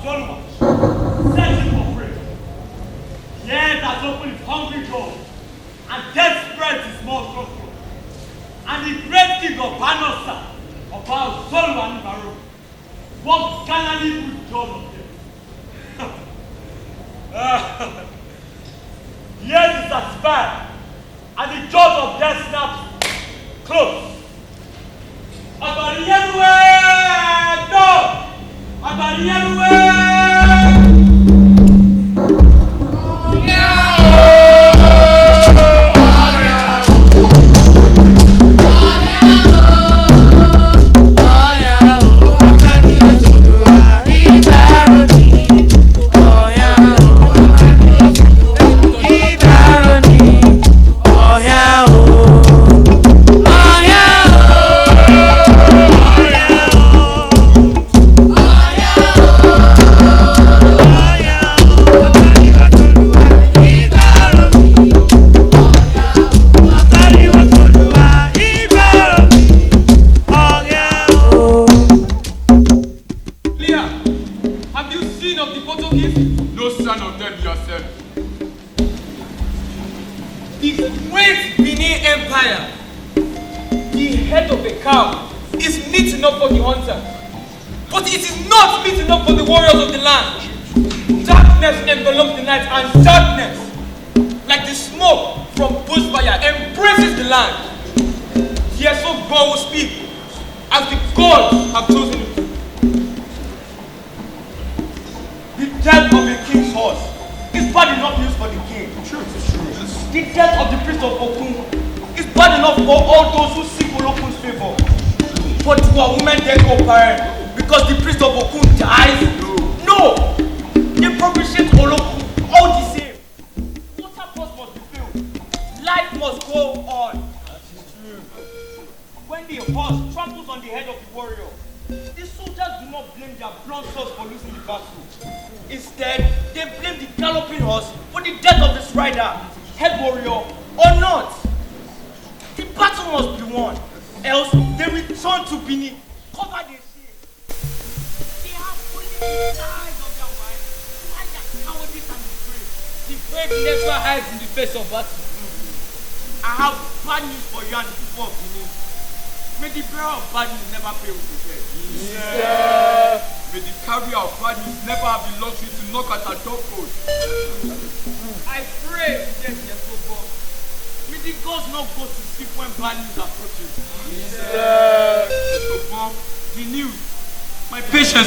Waterman, searching for prey. The earth has opened its hungry jaws, and death spreads its small throat. And the great king of Banosa, about Solomon Baru, walked gallantly with dawn of them. The earth is satisfied, and the jaws of death snaps close. Abariyeruwe! No! Abariyeruwe!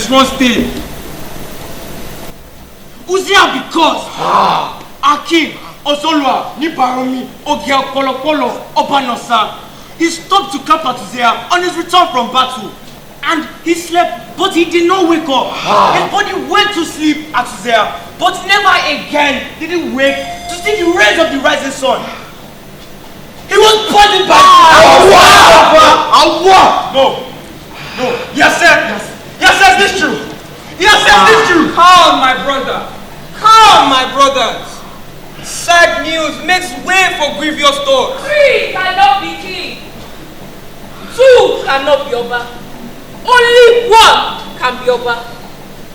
Runs still. Uzia because Akin, Osolwa, Nibaromi, Ogel Kolokolo, Obanosa. He stopped to camp at Uzia on his return from battle. And he slept, but he did not wake up. His body went to sleep at Uzia, but never again did he wake to see the rays of the rising sun. He was poisoned by No. Yes, sir. Yes, this true. Yes, this true. Calm, my brother. Calm, my brothers. Sad news makes way for grievous thoughts. 3 cannot be king. 2 cannot be Oba. Only 1 can be Oba.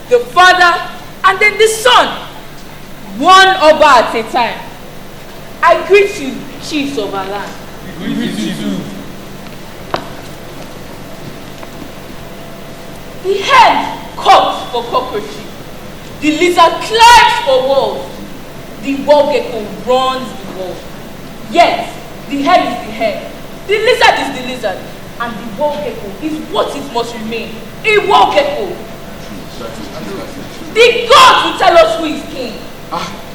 The father and then the son. 1 Oba at a time. I greet you, chiefs of our land. We greet you too. The hen cooks for cockroaches. The lizard climbs for walls. The wall gecko runs the wall. Yes, the hen is the hen. The lizard is the lizard. And the wall gecko is what it must remain. A wall gecko. The gods will tell us who is king.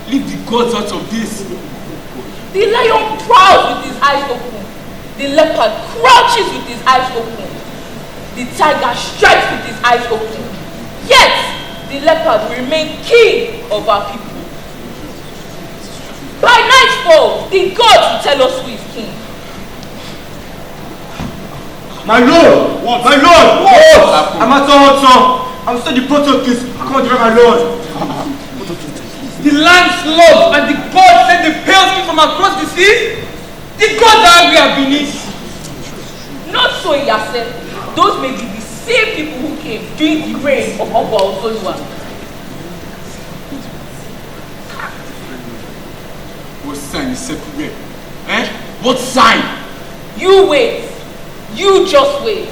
Leave the gods out of this. The lion prowls with his eyes open. The leopard crouches with his eyes open. The tiger strikes with his eyes open. Yet, the leopard will remain king of our people. By nightfall, the gods will tell us who is king. My lord! What? My lord! What? I'm at all, I'm still the protocus. Come on, my lord. The land slugs and the gods send the pale skin from across the seas. The gods are angry at Benin. Not so, Yasef. Those may be the same people who came during the reign of Oba Ozoluwa. sign is separate. Eh? What sign? You wait. You just wait.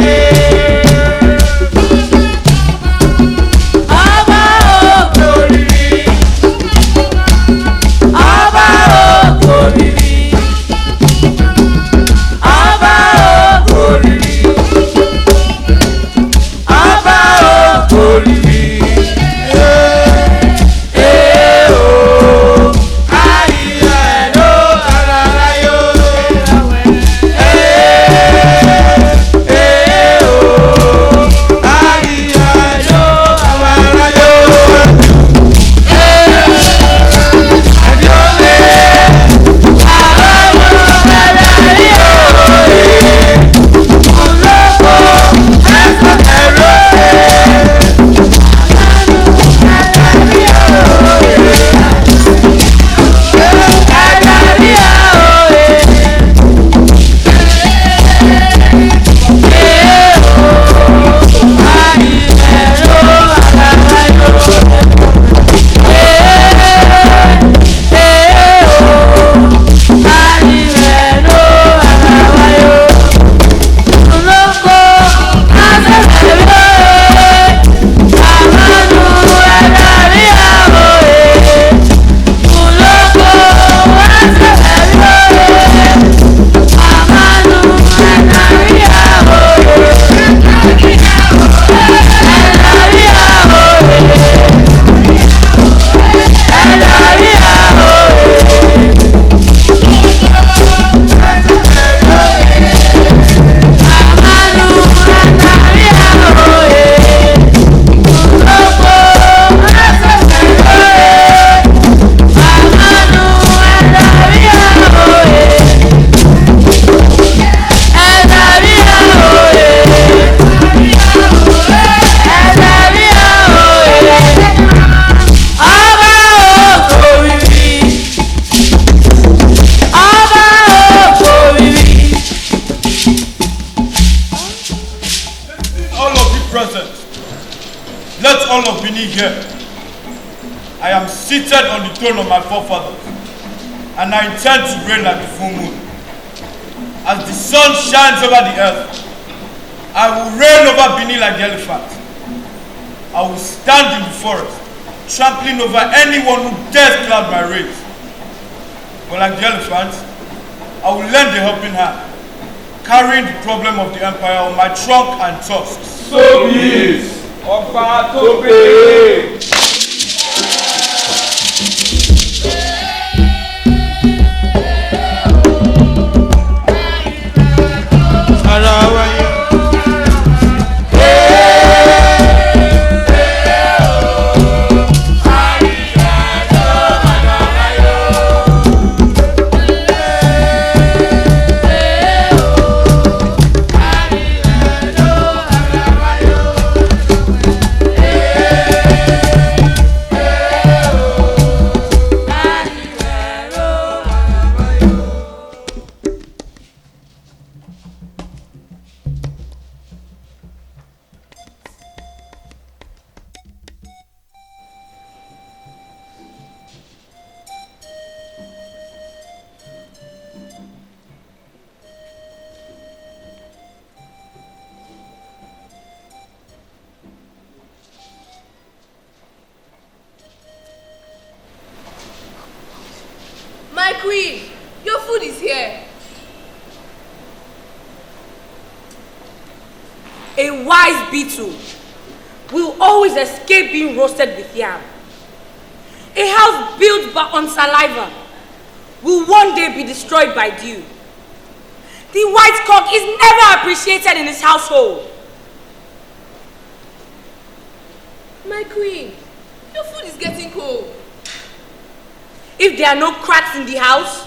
Okay. me here. I am seated on the throne of my forefathers, and I intend to reign like the full moon. As the sun shines over the earth, I will reign over Benin like the elephant. I will stand in the forest, trampling over anyone who dares cloud my rays. But like the elephant, I will lend a helping hand, carrying the problem of the empire on my trunk and tusks. So be it. Ọba tó pé. My queen, your food is here. A wise beetle will always escape being roasted with yam. A house built on saliva will one day be destroyed by dew. The white cock is never appreciated in his household. My queen, your food is getting cold. If there are no cracks in the house,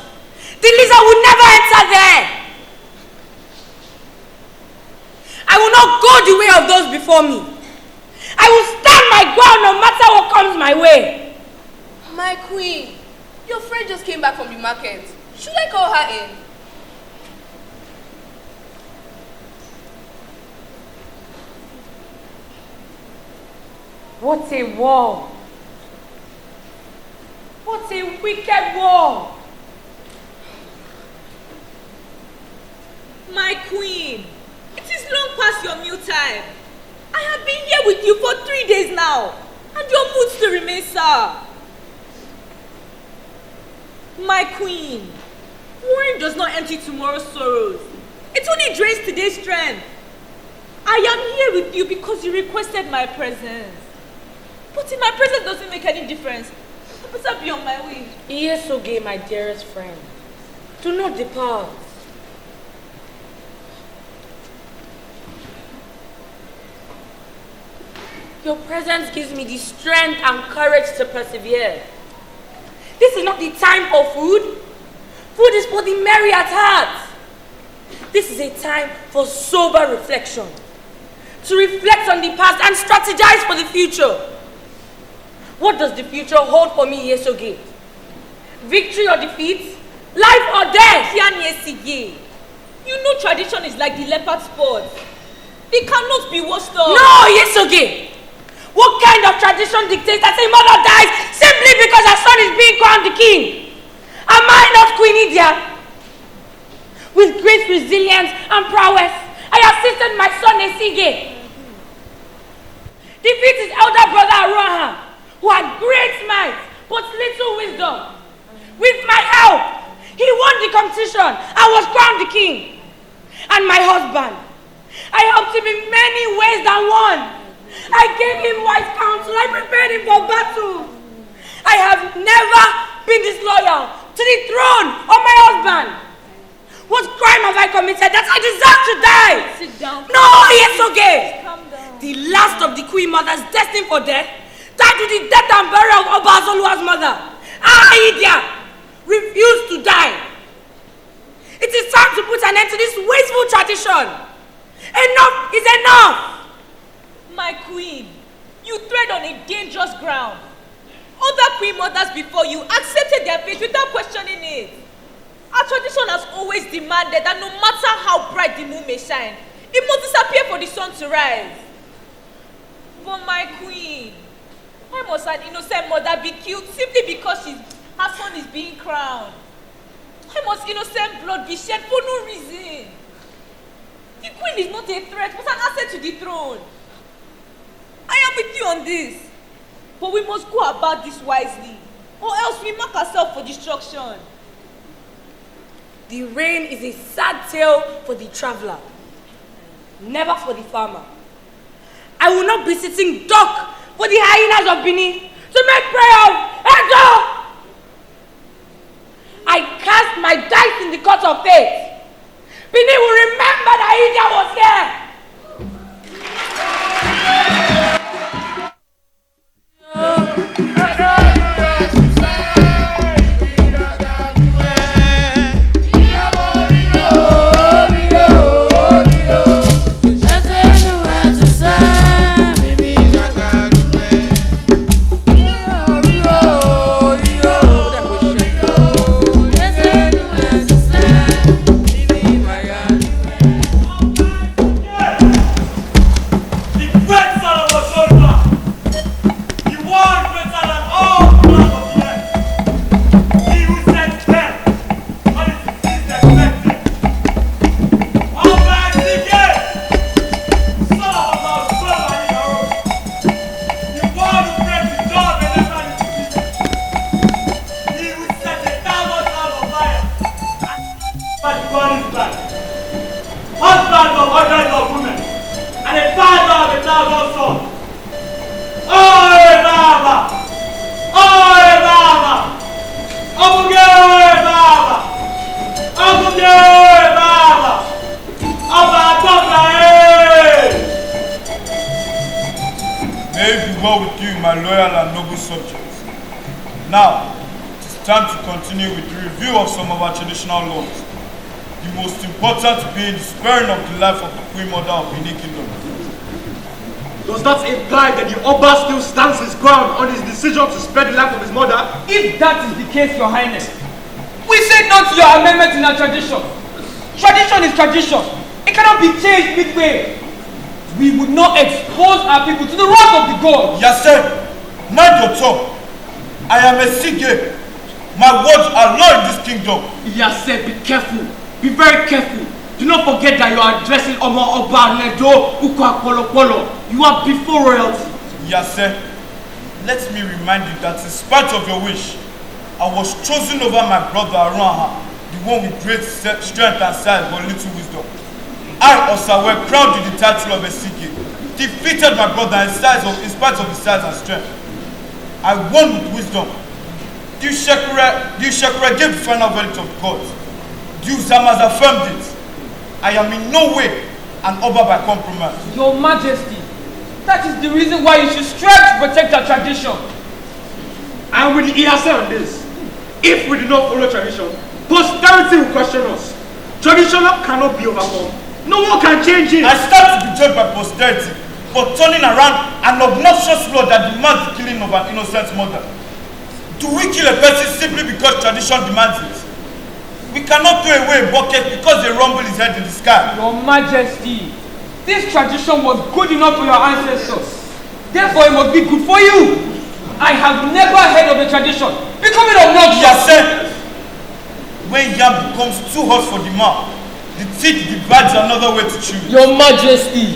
the lizard will never enter there. I will not go the way of those before me. I will stand my ground no matter what comes my way. My queen, your friend just came back from the market. Should I call her in? What a war! What a wicked war! My queen, it is long past your meal time. I have been here with you for 3 days now, and your mood still remains sour. My queen, worrying does not empty tomorrow's sorrows. It only drains today's strength. I am here with you because you requested my presence. But if my presence doesn't make any difference, I better be on my way. Yes, Oge, my dearest friend. Do not depart. Your presence gives me the strength and courage to persevere. This is not the time for food. Food is for the merry at heart. This is a time for sober reflection. To reflect on the past and strategize for the future. What does the future hold for me, Yesoge? Victory or defeat? Life or death? You know tradition is like the leopard sport. They cannot be washed off. No, Yesoge! What kind of tradition dictates that a mother dies simply because her son is being crowned the king? Am I not Queen Idia? With great resilience and prowess, I assisted my son Esige. Defeat his elder brother Aroha, who had great might but little wisdom. With my help, he won the competition and was crowned the king. And my husband, I helped him in many ways than one. I gave him wise counsel. I prepared him for battle. I have never been disloyal to the throne of my husband. What crime have I committed that I deserve to die? Sit down. No, it's okay. Calm down. The last of the queen mothers destined for death died with the death and burial of Obazolua's mother. Idia refused to die. It is time to put an end to this wasteful tradition. Enough is enough. My queen, you tread on a dangerous ground. Other queen mothers before you accepted their fate without questioning it. Our tradition has always demanded that no matter how bright the moon may shine, it must disappear for the sun to rise. But my queen, Why must an innocent mother be killed simply because her son is being crowned? Why must innocent blood be shed for no reason? The queen is not a threat, but an asset to the throne. I am with you on this. But we must go about this wisely, or else we mark ourselves for destruction. The rain is a sad tale for the traveler, never for the farmer. I will not be sitting duck for the hyenas of Benin to make prayer of Edo. I cast my dice in the court of fate. Benin will remember that Idia was here. Traditional laws. The most important being the sparing of the life of the Queen Mother of Benin Kingdom. Does that imply that the Oba still stands his ground on his decision to spare the life of his mother? If that is the case, Your Highness, we say no to your amendment in our tradition. Tradition is tradition. It cannot be changed midway. We would not expose our people to the wrath of the gods. Yes, sir. Mind your tongue. I am a Sige. My words are law in this kingdom. Yes, sir, be careful. Be very careful. Do not forget that you are addressing Omo Oba Nedo Ukwa Polo Polo. You are before royalty. Yes, sir. Let me remind you that in spite of your wish, I was chosen over my brother Aranha, the one with great strength and size but little wisdom. I, Osa, were crowned with the title of a Sige, defeated my brother in spite of his size and strength. I won with wisdom. The Shekura gave the final verdict of the court. The Uzamas affirmed it. I am in no way an Oba by compromise. Your Majesty, that is the reason why you should strive to protect our tradition. And with the ESA on this, if we do not follow tradition, posterity will question us. Tradition cannot be overcome. No one can change it. I stand to be judged by posterity for turning around an obnoxious law that demands the killing of an innocent mother. Do we kill a person simply because tradition demands it? We cannot throw away a bucket because they rumble his head in the sky. Your Majesty, this tradition was good enough for your ancestors. Therefore, it must be good for you. I have never heard of the tradition becoming obnoxious. Yes, sir. When yam becomes too hot for the mouth, the teeth divides another way to chew. Your Majesty,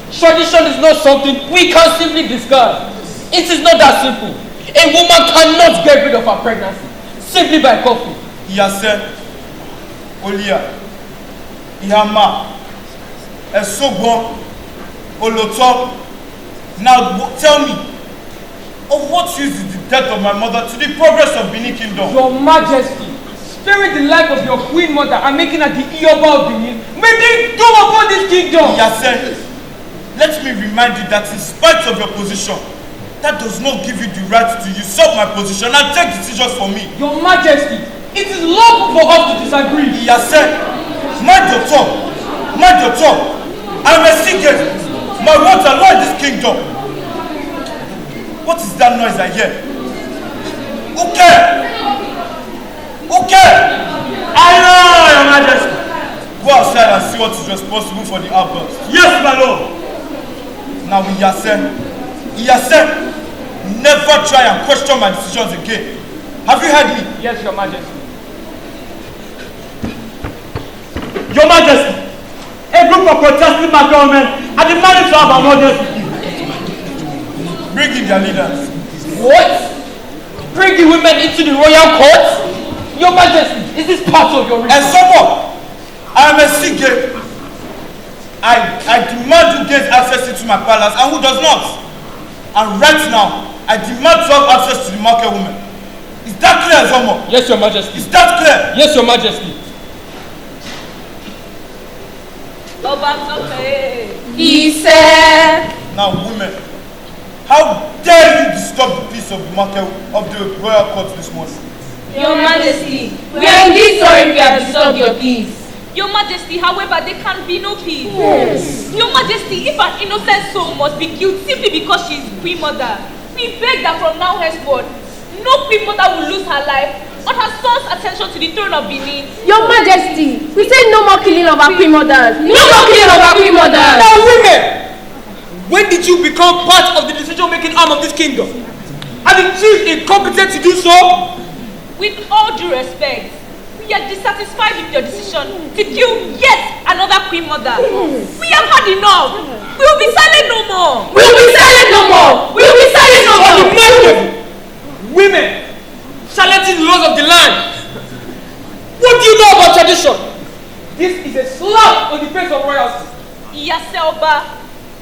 tradition is not something we can simply discard. It is not that simple. A woman cannot get rid of her pregnancy simply by coughing. Yes, sir. Olia, Ihama, Esogbon, Oloto. Now tell me, of what use is the death of my mother to the progress of Benin Kingdom? Your Majesty, sparing the life of your Queen Mother and making her the Ioba of Benin may bring doom upon this kingdom. Yes, sir. Let me remind you that in spite of your position, that does not give you the right to usurp my position and take decisions for me. Your Majesty, it is lawful for us to disagree. Yes, sir. Mind your tongue. Mind your tongue. I'm a secret. My words are law in this kingdom. What is that noise I hear? Okay. Okay. I know, Your Majesty. Go outside and see what is responsible for the outburst. Yes, my lord. Now, Iyase. Iyase. never try and question my decisions again. Have you heard me? Yes, Your Majesty. Your Majesty, a group of protesting Macron men are demanding to have an audience with you. Bring in their leaders. What? Bring the women into the royal court? Your Majesty, is this part of your And so what? I am a Sige. I demand who gains access into my palace and who does not. And right now, I demand to have access to the market woman. Is that clear, Zomo? Yes, Your Majesty. Is that clear? Yes, Your Majesty. He said, Now, women, how dare you disturb the peace of the market of the royal court this morning? Your Majesty, we are indeed sorry if we have disturbed your peace. Your Majesty, however, there can be no peace. Yes. Your Majesty, if an innocent soul must be killed simply because she is Queen Mother, we beg that from now henceforth, no Queen Mother will lose her life on her son's ascension to the throne of Benin. Your Majesty, we say no more killing of our Queen Mothers. No more killing of our Queen Mothers. Now, women, when did you become part of the decision-making arm of this kingdom? Are the chiefs incompetent to do so? With all due respect, we are dissatisfied with your decision to kill yet another Queen Mother. We have had enough. We will be silent no more. We will be silent no more. We will be silent no more. Women, challenging the laws of the land. What do you know about tradition? This is a slap on the face of royalty. Iyaselba,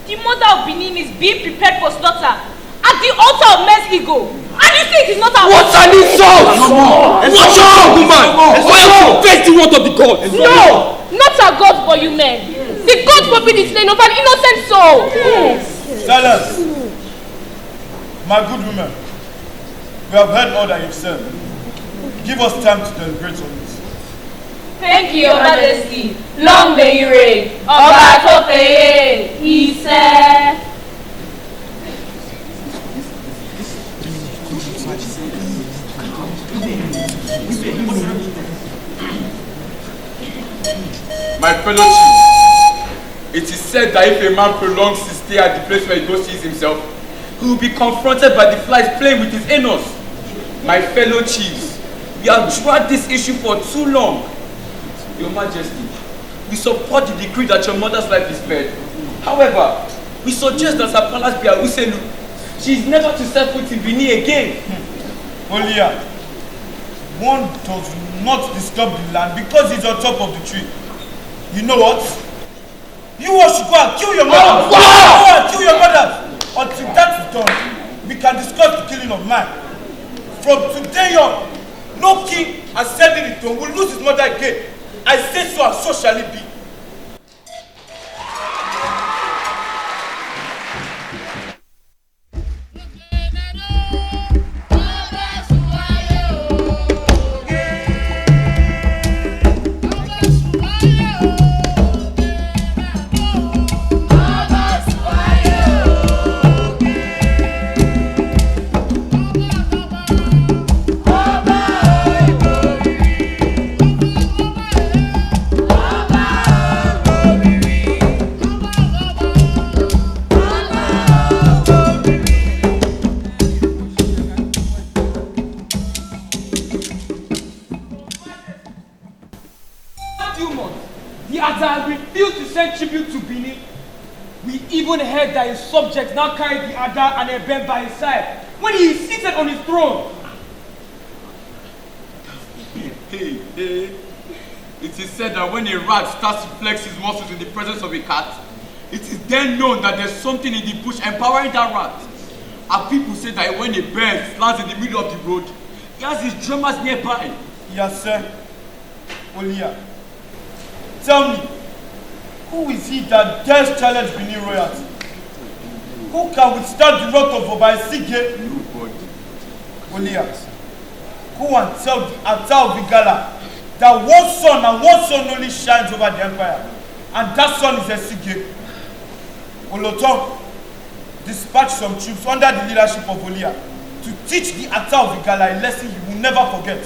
the mother of Benin is being prepared for slaughter at the altar of men's ego. And you say it is not our... What an insult! Watch out, woman! Royalty face the word of the gods. No! Not our gods but you men. The gods forbid the slaying of an innocent soul. Silence! My good women, we have heard all that you've said. Give us time to deliberate on this. Thank you, Your Majesty. Long may you reign. Oba Topeye, he said. My fellow chiefs, it is said that if a man prolongs his stay at the place where he goes sees himself, he will be confronted by the flies playing with his anus. My fellow chiefs, we have dragged this issue for too long. Your Majesty, we support the decree that your mother's life is spared. However, we suggest that her palace be Awuselu. She is never to set foot in Benin again. Olia, one does not disturb the land because he's on top of the tree. You know what? You all should go and kill your mother. Go and kill your mother. Until that is done, we can discuss the killing of man. From today on, no king ascending the throne will lose his mother again. I say so and so shall it be. Heard that his subjects now carry the Ada and Eben by his side when he is seated on his throne. Hey. It is said that when a rat starts to flex his muscles in the presence of a cat, it is then known that there's something in the bush empowering that rat. And people say that when a bird lands in the middle of the road, he has his drummers nearby. Yes, sir. Olia, tell me, who is he that dares challenge Benin royalty? Who can withstand the wrath of Obaisige? Nobody. Olia, go and tell the Ata of Igala that one son and one son only shines over the empire, and that son is Esige. Oloton, dispatch some troops under the leadership of Olia to teach the Ata of Igala a lesson he will never forget.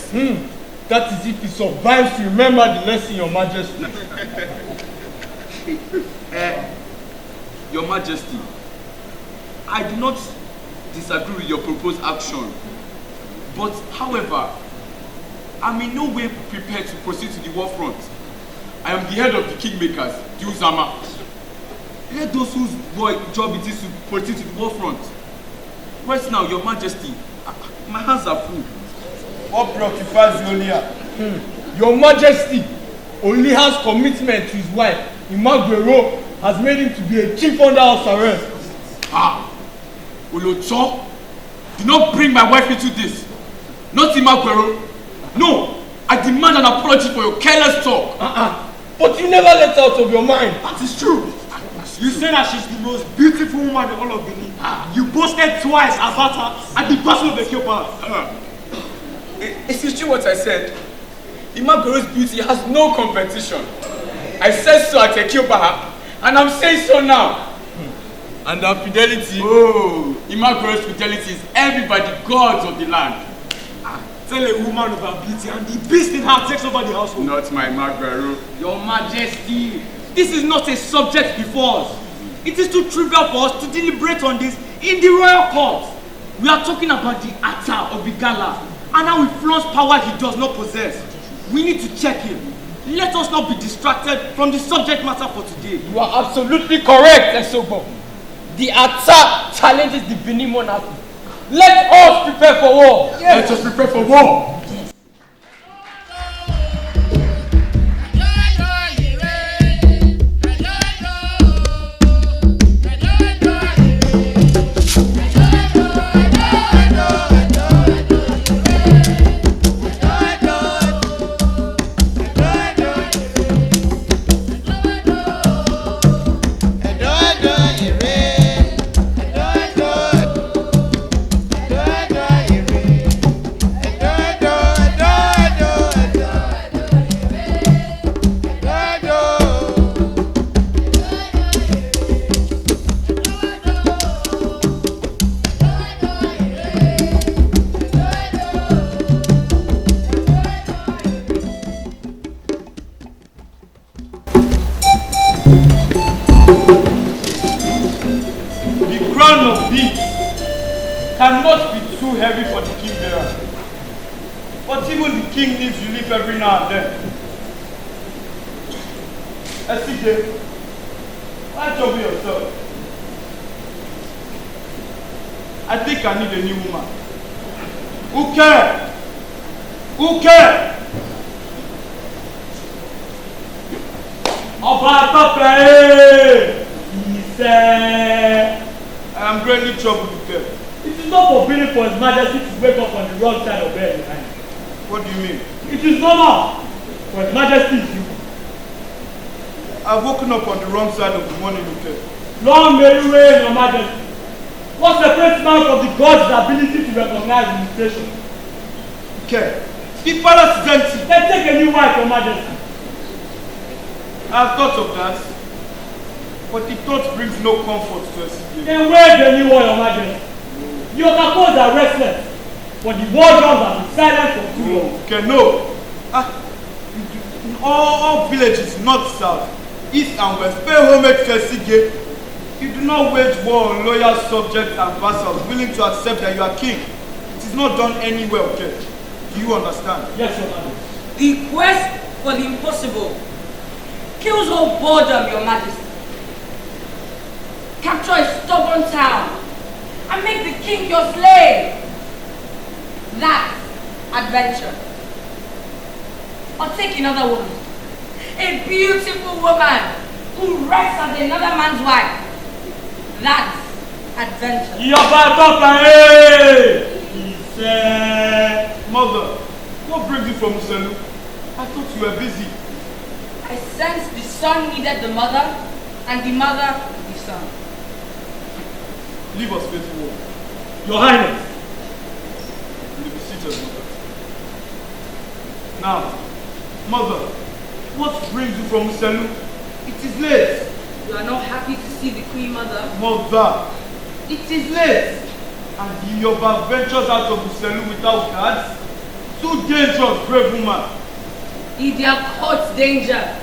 That is if he survives to remember the lesson, Your Majesty. Your Majesty, I do not disagree with your proposed action. But, however, I'm in no way prepared to proceed to the war front. I am the head of the kingmakers, Diuzama. Let those whose job it is to proceed to the war front. Right now, Your Majesty, my hands are full. What preoccupies you earlier? Your Majesty only has commitment to his wife. Imagbero has made him to be a chief under house arrest. Olocho, do not bring my wife into this. Not Imagbero. No, I demand an apology for your careless talk. But you never let out of your mind. That is true. You say that she's the most beautiful woman in all of Benin. You boasted twice about her at the Battle of the Kyopa. It is true what I said. Imagoro's beauty has no competition. I said so at Ekiobaha, and I'm saying so now. And our fidelity, Imagoro's fidelity is everybody gods of the land. Tell a woman of her beauty and the beast in her takes over the household. Not my Imagoro. Your Majesty, this is not a subject before us. It is too trivial for us to deliberate on this in the royal court. We are talking about the Atta of Bigala and how he flaunts power he does not possess. We need to check him. Let us not be distracted from the subject matter for today. You are absolutely correct, Esobo. The attack challenges the Benin monarchy. Let us prepare for war. Yes. Let us prepare for war. Cannot be too heavy for the king bearer. But even the king needs relief every now and then. Esike, why trouble yourself? I think I need a new woman. Who care? Who care? I am greatly troubled with them. It is not forbidden for His Majesty to wake up on the wrong side of bed behind. What do you mean? It is normal for His Majesty is you. I've woken up on the wrong side of the morning, okay? Long may you reign, Your Majesty. What separates man from the God's ability to recognize administration? Okay. The palace is empty. Then take a new wife, Your Majesty. I've thought of that. But the thought brings no comfort to us. Then where the new one, Your Majesty? The Okakos are restless, but the war drums have been silent for too long. Okay, no. In all villages, north, south, east and west, pay homage to Esige. You do not wage war on loyal subjects and vassals willing to accept that you are king. It is not done anywhere, okay? Do you understand? Yes, Your Majesty. The quest for the impossible kills all boredom, Your Majesty. Capture a stubborn town and make the king your slave. That's adventure. Or take another woman, a beautiful woman who rests as another man's wife. That's adventure. Mother, what brings you from Uselu? I thought you were busy. I sensed the son needed the mother and the mother the son. Leave us, faithful one. Your Highness. You be seated, mother. Now, mother, what brings you from Uselu? It is late. You are not happy to see the queen mother? Mother, it is late. And the Yoruba ventures out of Uselu without guards? Too dangerous, brave woman. Idia courts danger.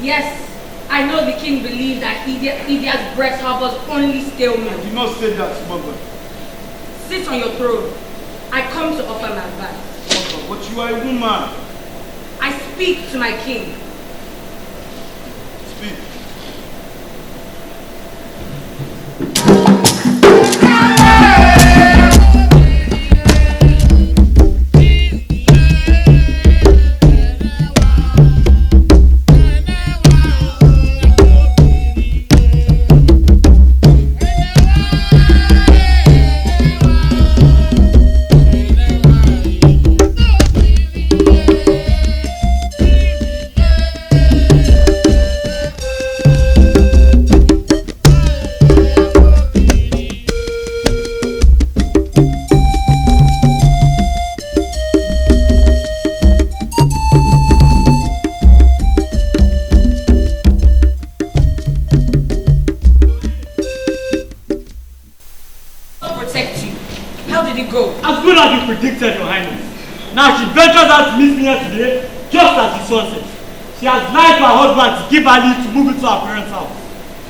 Yes, I know the king believes that Idia's breast harbors only stale milk. I did not say that, mother. sit on your throne. I come to offer my advice. But you are a woman. I speak to my king. Speak. Predicted, Your Highness. Now she ventures out to meet me here today, just as the sun sets. She has lied to her husband to give her leave to move into her parents' house.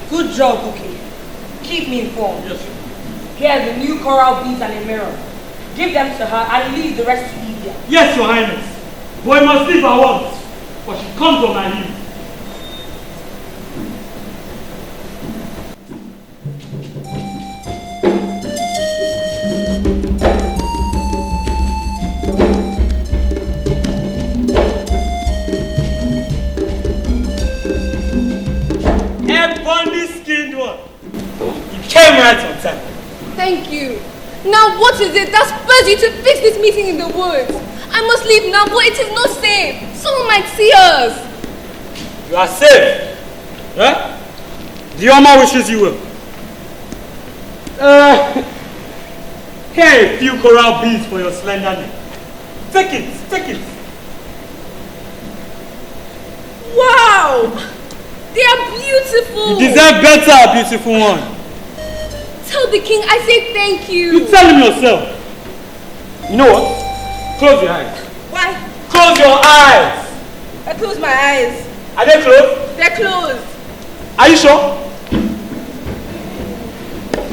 Good job, Cookie. Keep me informed. Yes, sir. Here's the new coral beads and a mirror. Give them to her and leave the rest to Idia. Yes, Your Highness. But I must leave her once, for she comes on my heels. Came right on time. Thank you. Now what is it that spurs you to fix this meeting in the woods? I must leave now, but it is not safe. Someone might see us. You are safe. Huh? The Oma wishes you well. Here are a few coral beads for your slender neck. Take it, take it. Wow! They are beautiful. You deserve better, beautiful one. Tell the king I say thank you. You tell him yourself. You know what? Close your eyes. Why? Close your eyes. I close my eyes. Are they closed? They're closed. Are you sure?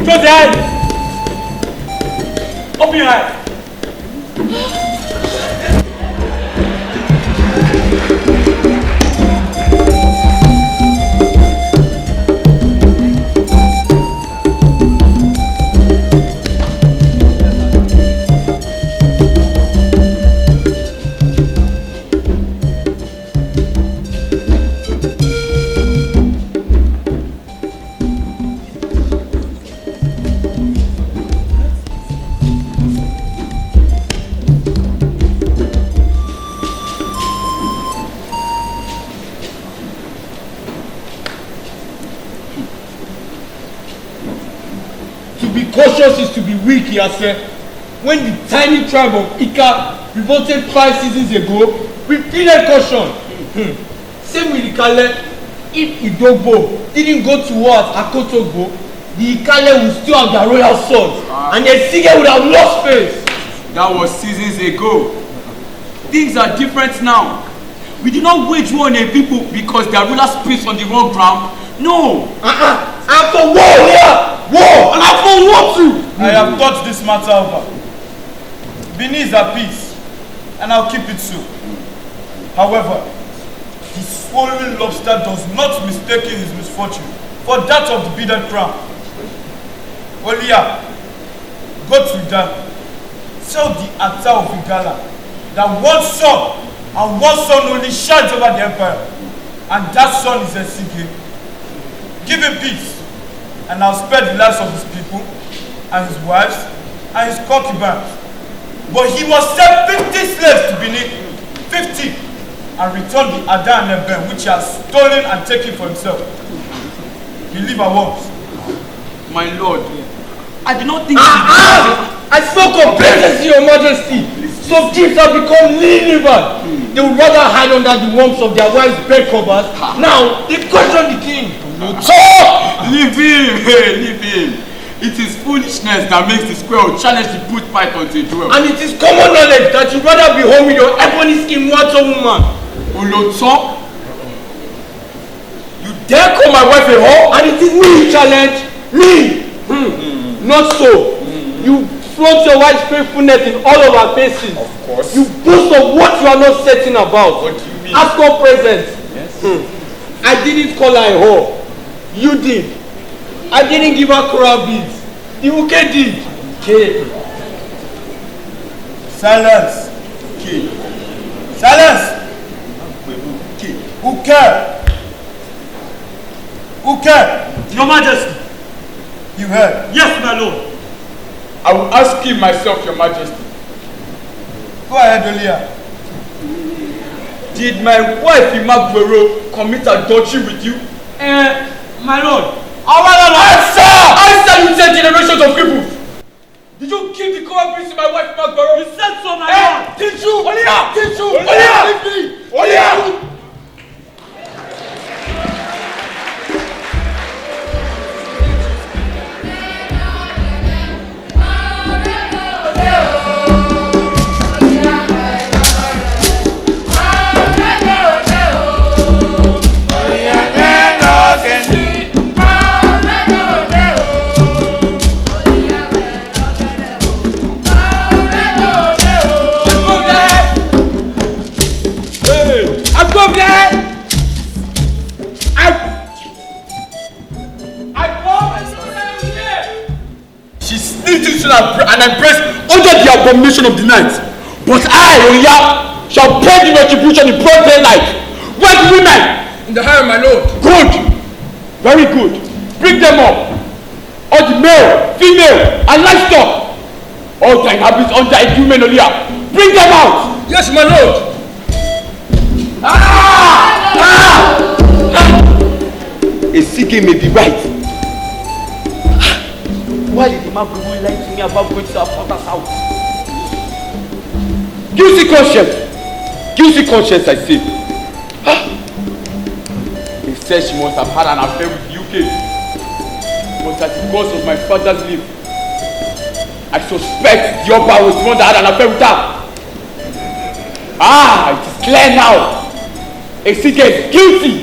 Close your eyes. Open your eyes. Cautious is to be weak, he has said. When the tiny tribe of Ika revolted 5 seasons ago, we pleaded caution. Same with Ikale. If Idogbo didn't go to war at Akotogbo, the Ikale would still have their royal swords, and the Sige would have lost face. That was seasons ago. Things are different now. We do not wage war on a people because their ruler speaks on the wrong ground. No. I'm for war here. War! And I'm for war too! I have thought this matter over. Benin is at peace, and I'll keep it so. However, the swallowing lobster does not mistake his misfortune for that of the beaded crown. Olia, go to Idia, tell the Ata of Igala that one son and one son only shines over the empire, and that son is a Sige. Give him peace, and I'll spare the lives of his people, and his wives, and his concubines. But he must send 50 slaves to Benin, 50, and return the Ada and Eben which he has stolen and taken for himself. He leave at once. My lord, I do not think I spoke complacency, your majesty. Some chiefs have become lean-livered. They would rather hide under the warmth of their wives' bed covers. Now, they question the king. Leave him, leave him. It is foolishness that makes the squirrel challenge the brute python to a duel. And it is common knowledge that you'd rather be home with your ebony skin water woman. Oloton, you dare call my wife a whore? And it is me you challenge? Me? Not so. You flaunt your wife's faithfulness in all of our faces. Of course. You boast of what you are not certain about. What do you mean? Ask her present. Yes. I didn't call her a whore. You did. I didn't give her coral beads. The Uke did. Okay. Silence. Okay. Silence. Okay. Uke. Your Majesty. You heard? Yes, my lord. I will ask him myself, Your Majesty. Go ahead, Olia. Did my wife Imagbero commit adultery with you? My lord. Answer! Answer, you 10 generations of people! Did you give the coral beads to my wife Imagbero? You said so, my lord. Did you? Olia! Did you? Olia! Leave me. Olia! And embrace under the abomination of the night. But I, Olia, shall pay the retribution in broad daylight. Where the women? In the harem, my lord. Good. Very good. Bring them up. All the male, female, and livestock. All the inhabitants under a human Olia. Bring them out. Yes, my lord. A Sige may be right. Why did the man lie to me about going to our father's house? Guilty conscience! Guilty conscience, I say. He said she must have had an affair with UK. But at the cost of my father's life, I suspect the Oba was the one that had an affair with her. It is clear now. A Sige is guilty!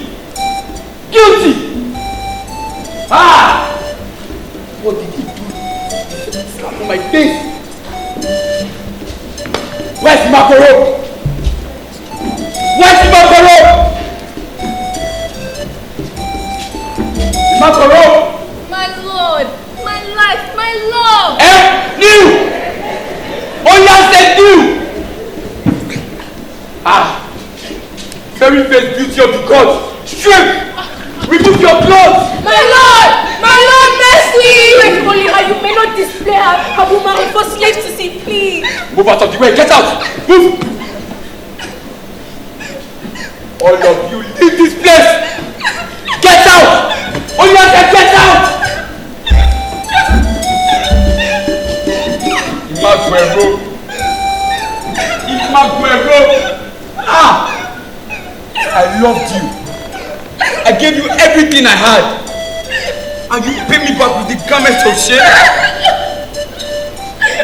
Guilty! What did he do? Slap on my face. Where's Makoro? Where's Makoro? Makoro? My lord, my life, my love. New! Oya said new! Very first beauty of the gods. Strip! Remove your clothes! My lord, mercy! Wait, Olima, you may not display her woman for slaves to see, please. Move out of the way, get out! Move! All of you, leave this place! Get out! Oya said get out! Imagbero! I loved you. I gave you everything I had. And you pay me back with the garment of shame?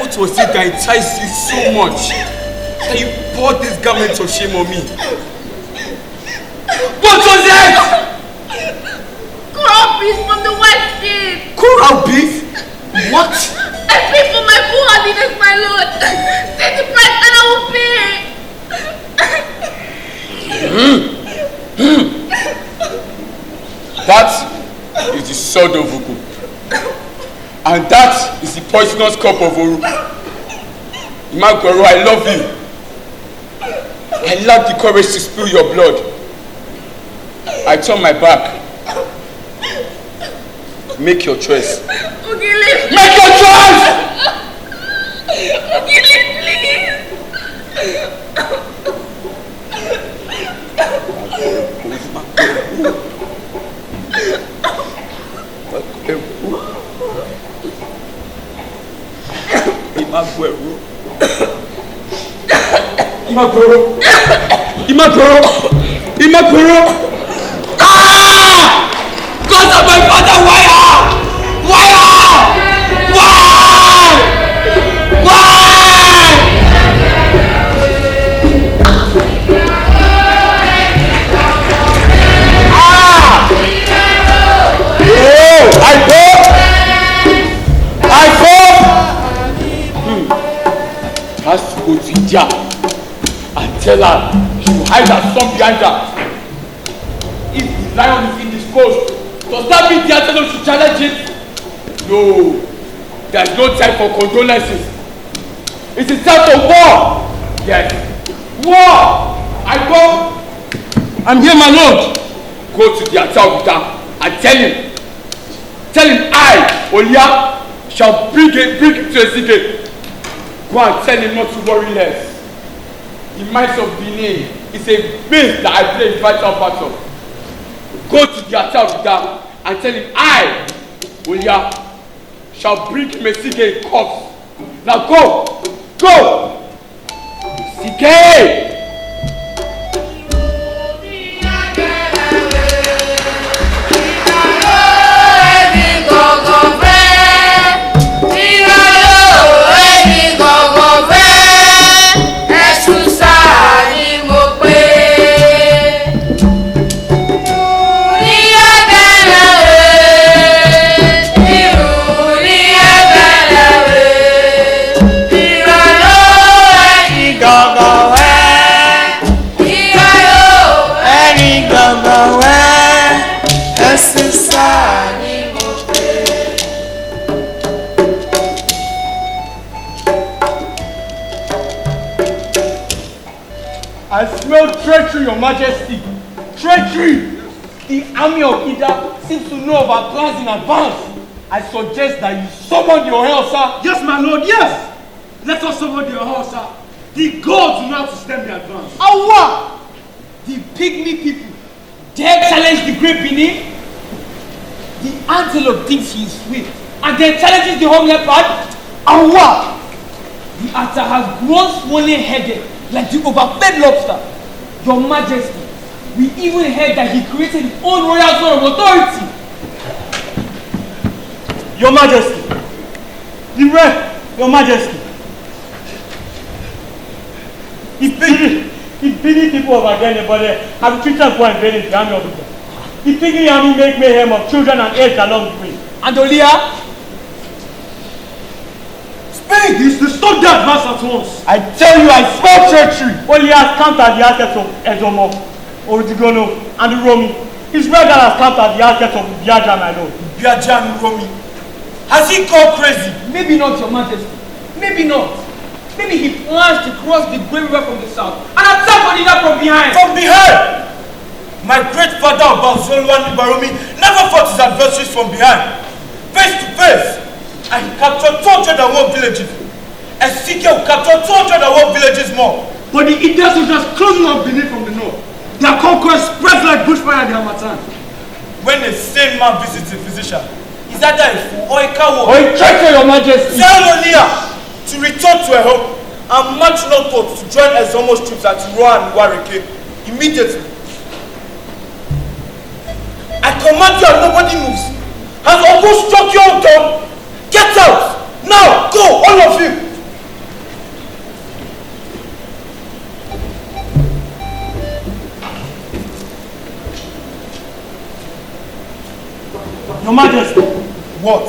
What was it that enticed you so much that you poured this garment of shame on me? What was it? Coral beads from the white ship. Coral beads? What? I pay for my full happiness, my lord. Take the price and I will pay. That is the sword of Ugu. And that is the poisonous cup of Oru. Imagbero, I love you. I lack the courage to spill your blood. I turn my back. Make your choice. Ogile. Make your choice! Ogile, please. Imagbero! God of my father, why? tell her she will hide her son behind her. If the lion is indisposed, does that mean the antelope should challenge it? No, there is no time for condolences. It is time for war. Yes, war. I go. I'm here, my lord. Go to the Atawuta and tell him I, Olia, shall bring him to Ezike. Go and tell him not to worry less. The mines of Benin is a base that I play in vital battle. Go to the Atawuta and tell him I, Olia, shall bring him Ezike in corpse. Now go! Go! Ezike! I smell treachery, your majesty. Treachery! The army of Idia seems to know of our plans in advance. I suggest that you summon your hell, sir. Yes, my lord, yes! Let us summon your horse, sir. The gods know how to stem the advance. Awa! The pygmy people dare challenge the great Benin? The antelope thinks he is swift and then challenges the home leopard? Awa! The atta has grown swollen-headed like the overfed lobster. Your majesty, we even heard that he created his own royal sort of authority. Your majesty, your majesty, if Benin people of Agene, but have treated for invading the army of Idia. The pygmy army make mayhem of children and aged along the way. And Olia? Speak! Is to stop the advance at once. I tell you, I smell treachery. Only has countered the assets of Ezomo, Odigono, and Uromi. Israel has countered the assets of Biaja, my lord. Biaja and Uromi. Has he gone crazy? Maybe not, your majesty. Maybe not. Maybe he plans to cross the great river from the south and attack Odina from behind. From behind? My great father about Zolwan Ibaromi never fought his adversaries from behind. Face to face. And he captured 201 villages. Ezekiel captured 201 villages more. But the Idia soldiers closing up Benin from the north. Their conquest spreads like bushfire in the Hamatan. When a sane man visits a physician, is that a fool or a coward? Or a traitor, your majesty. Tell Olia to return to her home and march northward to join Ezomo's troops at Iroa and Wareke immediately. I command you and nobody moves. Has Uncle struck you all down? Get out! Now! Go! All of you! Your majesty. What?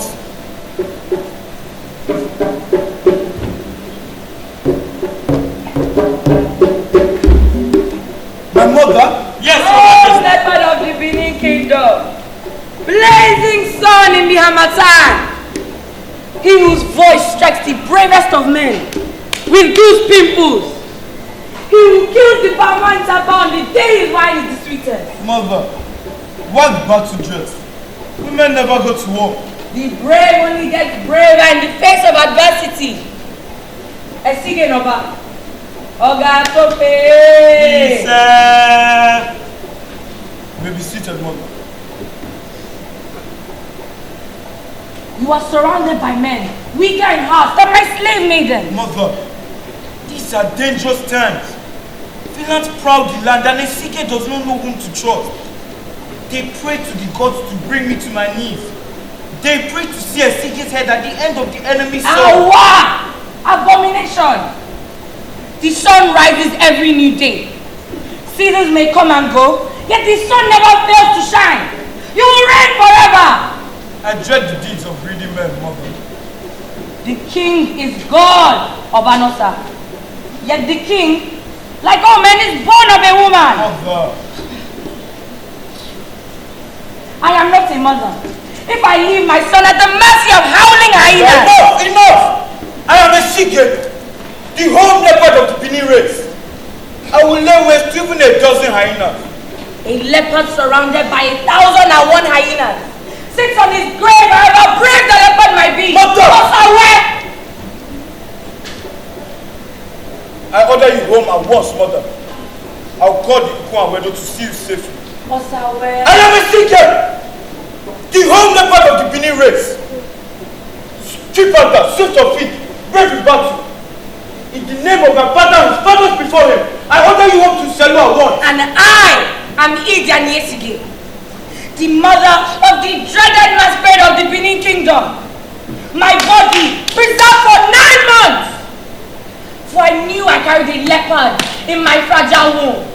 My mother? Yes, Oh, leopard of the Benin kingdom. Blazing sun in the Hamatan. He whose voice strikes the bravest of men with goose pimples. He who kills the farmer in Tapa on the day his wine is the sweetest. Mother, what battle dress? Women never go to war. The brave only gets braver in the face of adversity. Esige Noba. Oga Tope. Please, you may be seated, mother. You are surrounded by men, weaker in heart than my slave maiden. Mother, these are dangerous times. Finland proud the land and Esike does not know whom to trust. They pray to the gods to bring me to my knees. They pray to see Esike's head at the end of the enemy's sword. Awa! Abomination! The sun rises every new day. Seasons may come and go, yet the sun never fails to shine. You will reign forever! I dread the deeds of greedy men, mother. The king is God of Anosa. Yet the king like all men is born of a woman. Mother. I am not a mother. If I leave my son at the mercy of howling hyenas. Enough! Enough! I am a secret. The whole leopard of the Benin race. I will lay waste to even a dozen hyenas. A leopard surrounded by 1,001 hyenas sits on his grave, however brave the leopard might be. Mother! Away! I order you home at once, mother. I'll call the Ikwu and Wedo to see you safely. I am a secret! The whole leopard of the Benin race. Strip out, swift of feet, brave in battle. In the name of my father and his fathers before him, I order you home to Selu at once. And I am Idia, the mother of the dreaded masquerade of the Benin kingdom. My body preserved for 9 months. For I knew I carried a leopard in my fragile womb.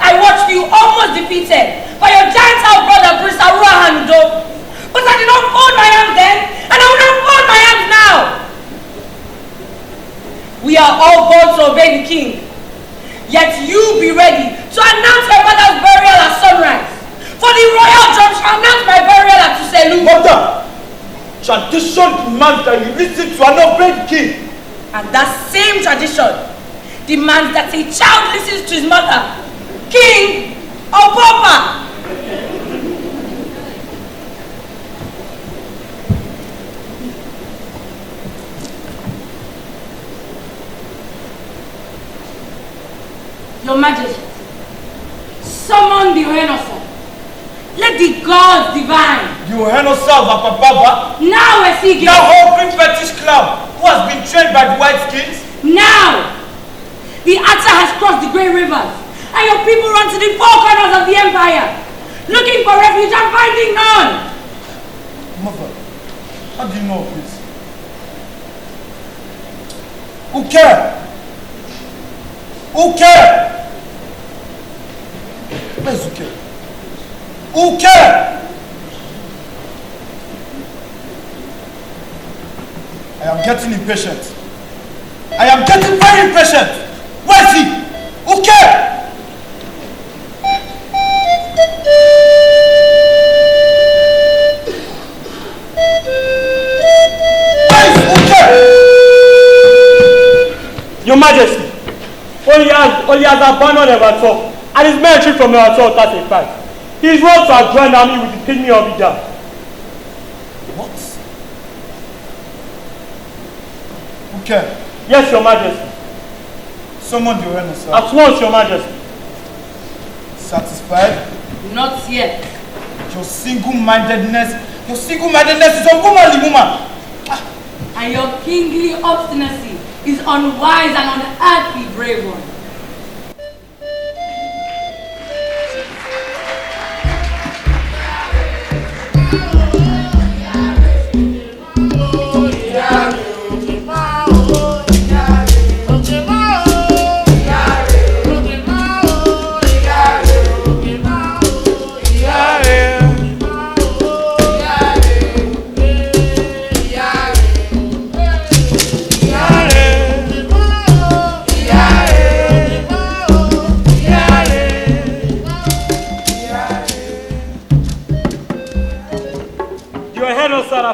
I watched you almost defeated by your giant brother, Prince Aruahando. But I did not fold my arms then, and I will not fold my arms now. We are all born to obey the king. Yet you be ready to announce my father's burial at sunrise. For the royal drum shall announce my burial at Tuselu. Mother, tradition demands that you listen to an obeyed king. And that same tradition demands that a child listens to his mother, king or papa. Your Majesty, summon the Ohenosa. Let the gods divine. The Ohenosa of Apapaba. Now we're seeking. That whole green fetish clown who has been trained by the white skins. Now, the Atta has crossed the great rivers, and your people run to the 4 corners of the empire, looking for refuge and finding none. Mother, how do you know this? Uke! Uke! Where's Uke? Uke! I am getting impatient. I am getting very impatient. Where is he? Uke! Where is Uke? Your Majesty, only has abandoned Evator and his men retreat from Evator without a fight. He is wrong to have joined army with the pygmy of Idia. What? Okay. Yes, Your Majesty. Summon the Ohenosa. At once, Your Majesty. Satisfied? Not yet. Your single-mindedness is unwomanly, woman. And your kingly obstinacy is unwise and unearthly, brave one.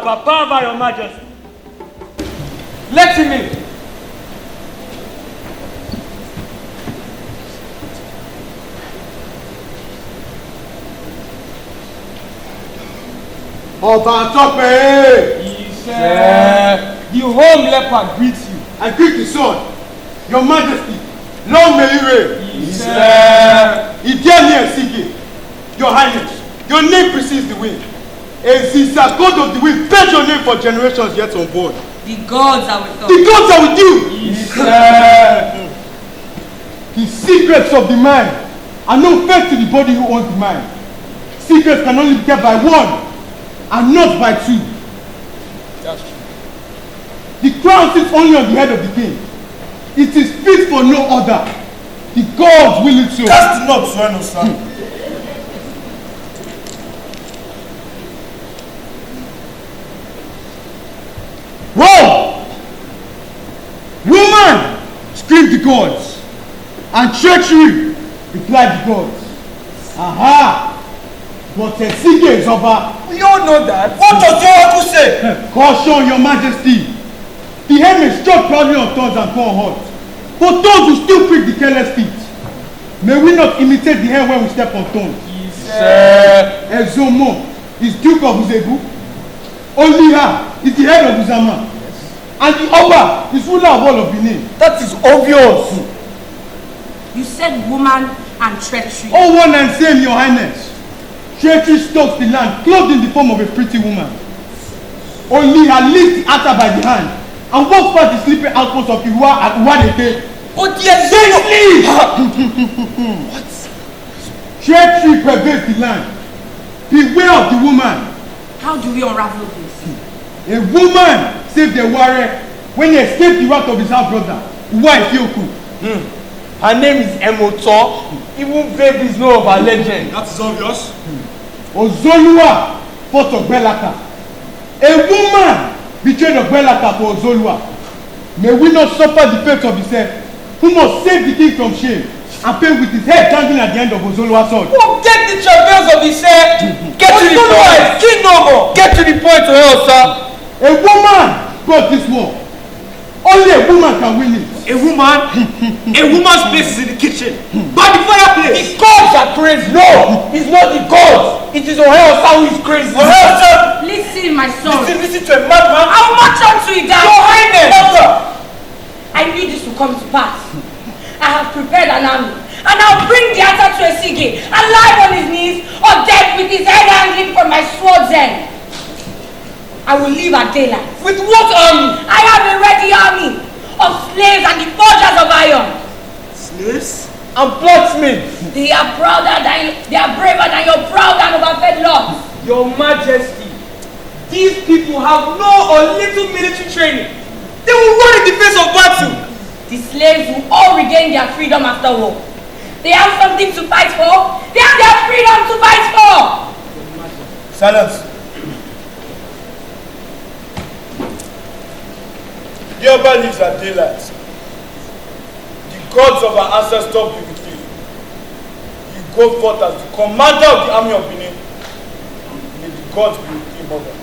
Papa, by Your Majesty. Let him in. Ọba Tope! The home leopard greets you. I greet the son, Your Majesty, long may you reign. Idia near Sigi, Your Highness, your name precedes the wind. And since the God of the wind, beg your name for generations yet unborn. The gods are with us. The gods are with you. The secrets of the mind are not fed to the body who owns the mind. Secrets can only be kept by one and not by two. That's true. The crown sits only on the head of the king. It is fit for no other. The gods will it so. Cast not Sueno, son. Whoa! Woman! Screamed the gods. and treachery, replied the gods. Aha! But Sige is over. We all know that. What does your uncle say? Caution, your majesty. The head may strut proudly on thorns and corn hot, but those who still prick the careless feet. May we not imitate the hair when we step on thorns. Ezomo is Duke of Uzebu. Oliha is the head of Uzama. And the Oba is ruler of all of Benin. That is obvious. You said woman and treachery. All one and same, your highness. Treachery stalks the land, clothed in the form of a pretty woman. Oliha leads the altar by the hand and walks past the sleeping outposts of Iwa and Uwadeke. But yes, What? Treachery pervades the land. Beware of the woman. How do we unravel this? A woman saved a warrior when he escaped the wrath of his half-brother, Uwaifioku. Her name is Emoto. Even babies know of her legend. that is obvious. Ozolua fought Ogbelaka. A woman betrayed Ogbelaka for Ozolua. May we not suffer the fate of himself, who must save the king from shame and pay with his head dangling at the end of Ozolua's sword. Forget the travails of his head. Get to the point. King noble. Get to the point, sir. A woman brought this war. Only a woman can win it. A woman's place is in the kitchen. By the fireplace. The gods are crazy. No, it's not the gods. It is Oheosa who is crazy. Oheosa! Listen, my son. Listen to a madman. I'll march on to it down. Your Highness. I knew this would come to pass. I have prepared an army, and I'll bring the answer to Sige, alive on his knees or dead with his head hanging from my sword's end. I will leave at daylight. With what army? I have a ready army of slaves and the forgers of iron. Slaves? And blacksmiths. They are braver than your proud and overfed lords. Your Majesty, these people have no or little military training. They will run in the face of battle. The slaves will all regain their freedom after war. They have something to fight for. They have their freedom to fight for. Silence. The Oba lives at daylight. The gods of our ancestors be with you. You go forth as the commander of the army of Benin. May the gods be with you, mother.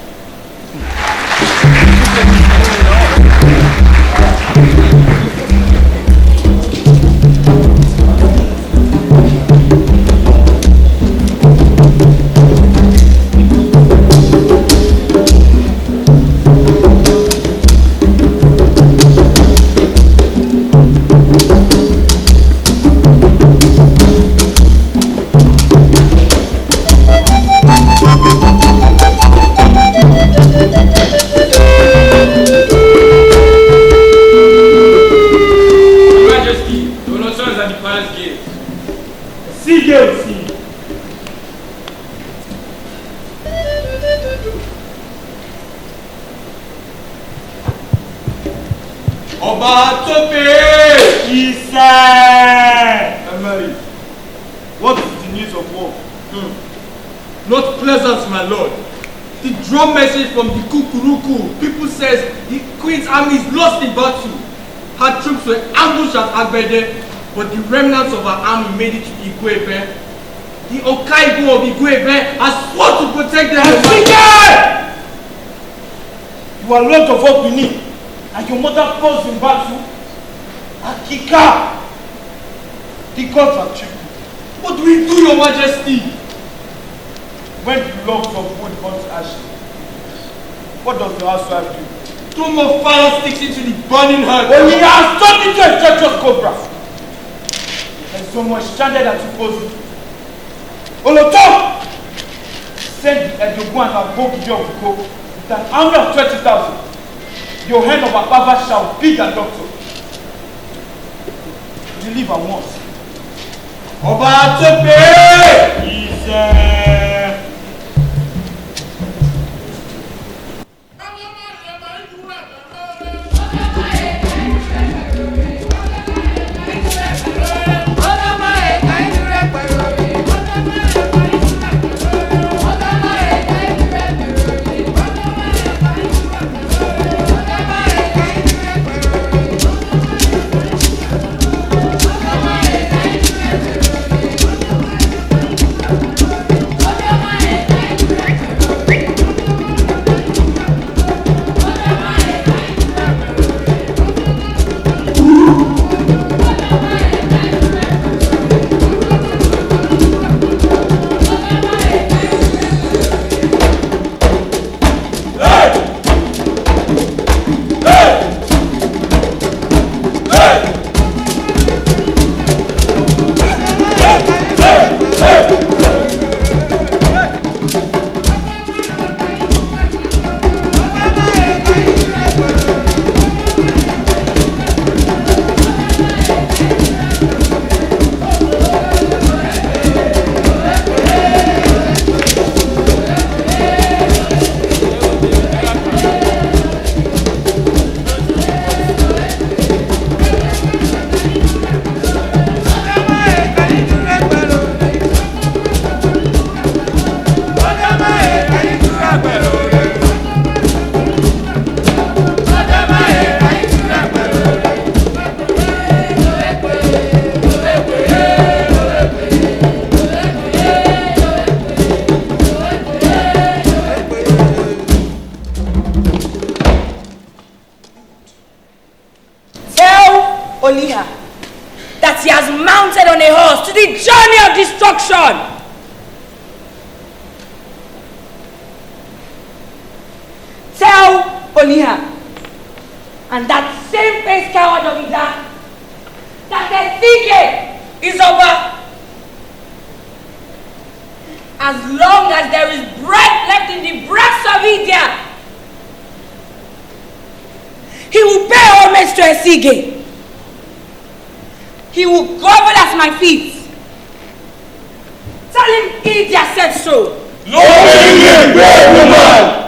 What is the news of war? Not pleasant, my lord. The drum message from the Kukuruku. People says the queen's army is lost in battle. Her troops were ambushed at Agbede, but the remnants of her army made it to Igwebe. The Okaibo of Igwebe has sworn to protect them. You are lord of what we need, and your mother falls in battle. Akika! The gods are tricky. What do we do, your majesty? When the logs of wood burn to ashes, what does the housewife do? Throw more fire sticks into the burning heart. Oh, he has turned into a treacherous cobra. And someone stranded at Tupozi. Oloto! Send the Edogun and Agbogi of Uko with an army of 20,000. Your hand of Ababa shall be the doctor. Deliver once. Ọba Tope! Oliha that he has mounted on a horse to the journey of destruction. Tell Oliha and that same face coward of Idia that the Sige is over. As long as there is breath left in the breast of Idia, he will pay homage to a Sige. He will grovel at my feet. Tell him Idia said so. No, great woman!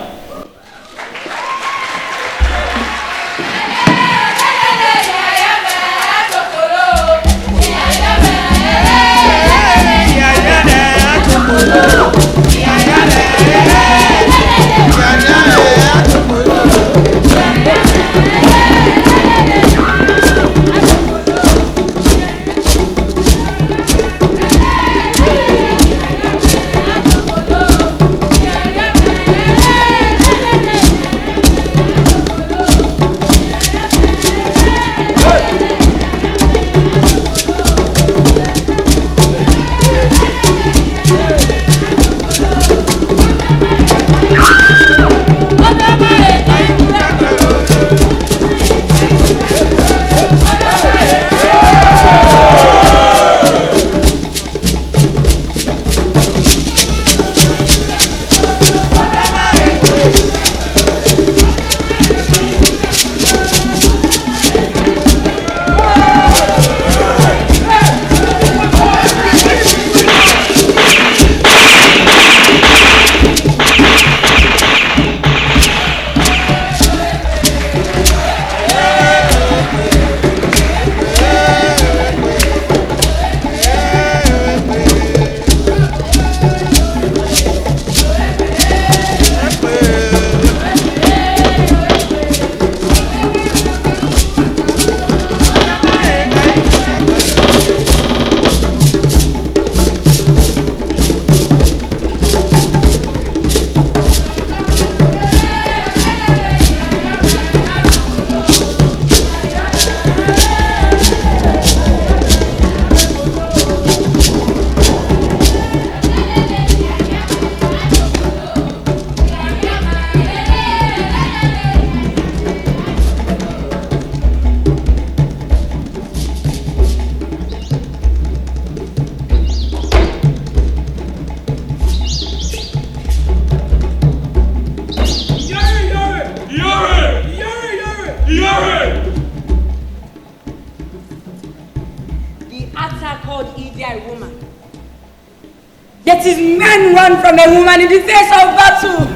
Yet his men run from a woman in the face of battle.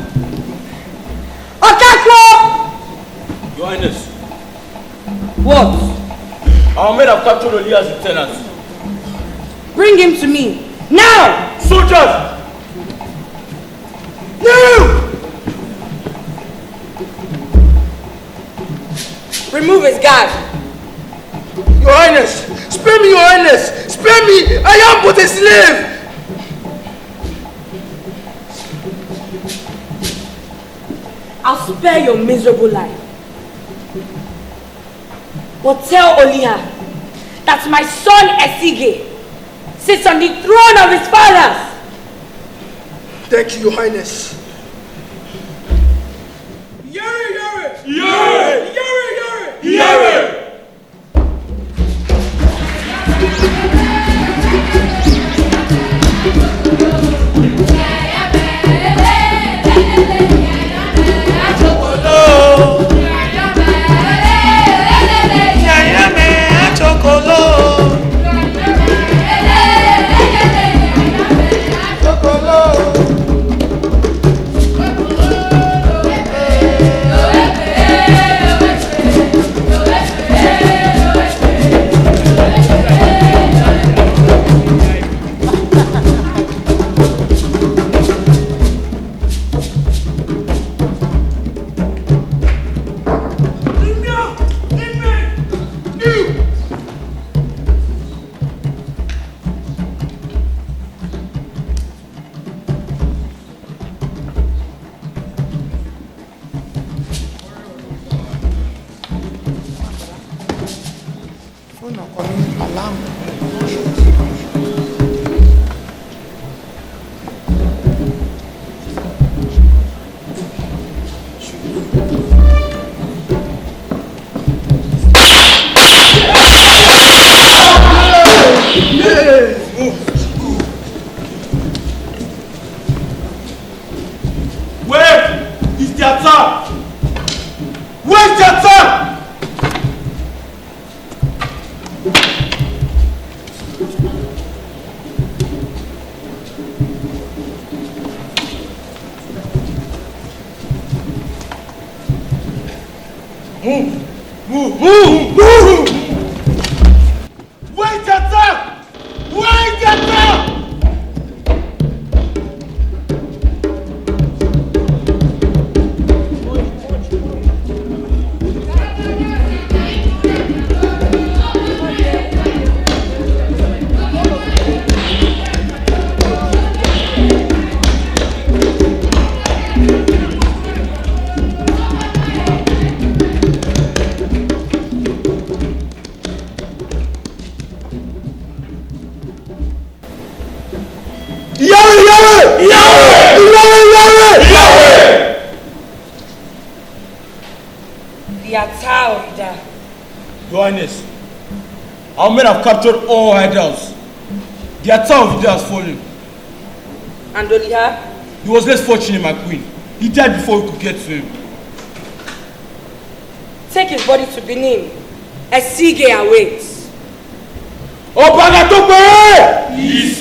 Okakwo! Your Highness. What? Our men have captured Oliha's lieutenant. Bring him to me. Now! Soldiers! No! Remove his guard. Your Highness! Spare me, Your Highness! Spare me! I am but a slave! I'll spare your miserable life. But tell Oliha that my son Esige sits on the throne of his fathers. Thank you, Your Highness. Yare! Yare! Yare! Yare! Yare! Yare! Our men have captured all idols. The attack of Idia has fallen. And Oliha? He was less fortunate, my queen. He died before we could get to him. Take his body to Benin. Esige awaits. Obanatope! Yes,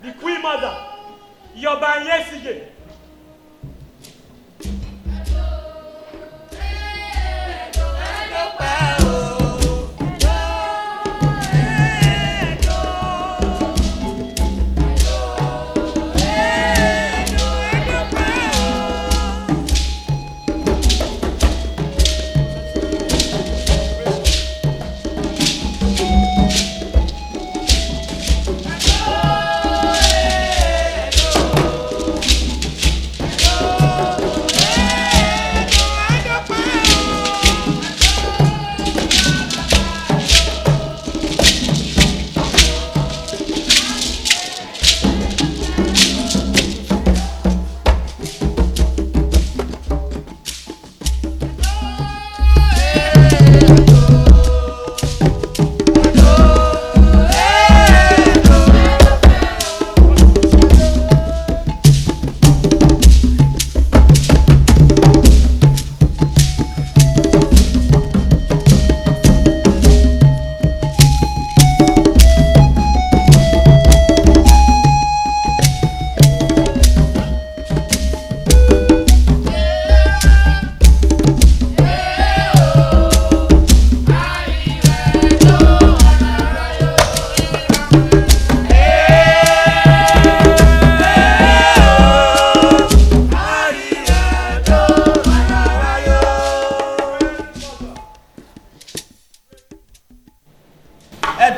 The Queen Mother, Yoban Yesige.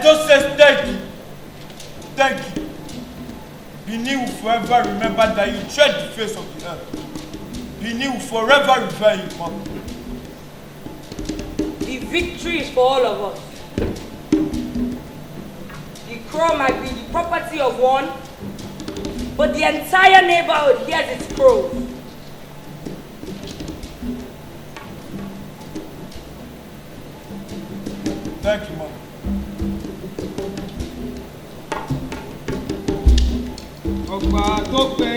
Edo says thank you. Thank you. Benin will forever remember that you tread the face of the earth. Benin will forever revere you, Mama. The victory is for all of us. The crow might be the property of one, but the entire neighborhood hears its crows. Thank you, Mom. Ọgbà tó pé.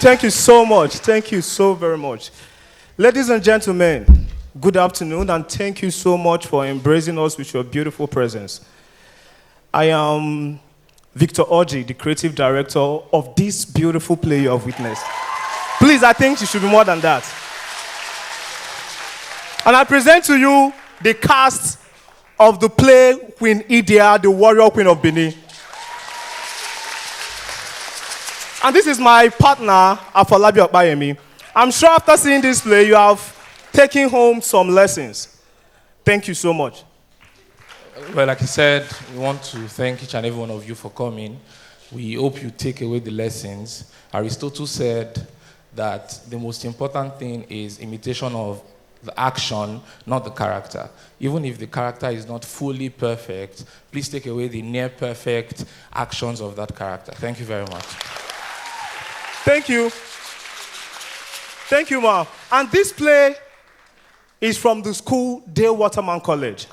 Thank you so much. Thank you so very much. Ladies and gentlemen, good afternoon, and thank you so much for embracing us with your beautiful presence. I am Victor Oji, the creative director of this beautiful play you have witnessed. Please, I think you should be more than that. And I present to you the cast of the play Queen Idia, the warrior queen of Benin. And this is my partner, Afolabi Okpayemi. I'm sure after seeing this play, you have taken home some lessons. Thank you so much. Well, like I said, we want to thank each and every one of you for coming. We hope you take away the lessons. Aristotle said that the most important thing is imitation of the action, not the character. Even if the character is not fully perfect, please take away the near-perfect actions of that character. Thank you very much. Thank you. Thank you, Ma. And this play is from the school Dale Waterman College.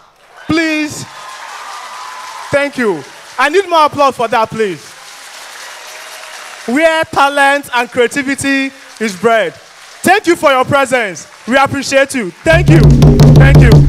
Please. Thank you. I need more applause for that, please. Where talent and creativity is bred. Thank you for your presence. We appreciate you. Thank you. Thank you.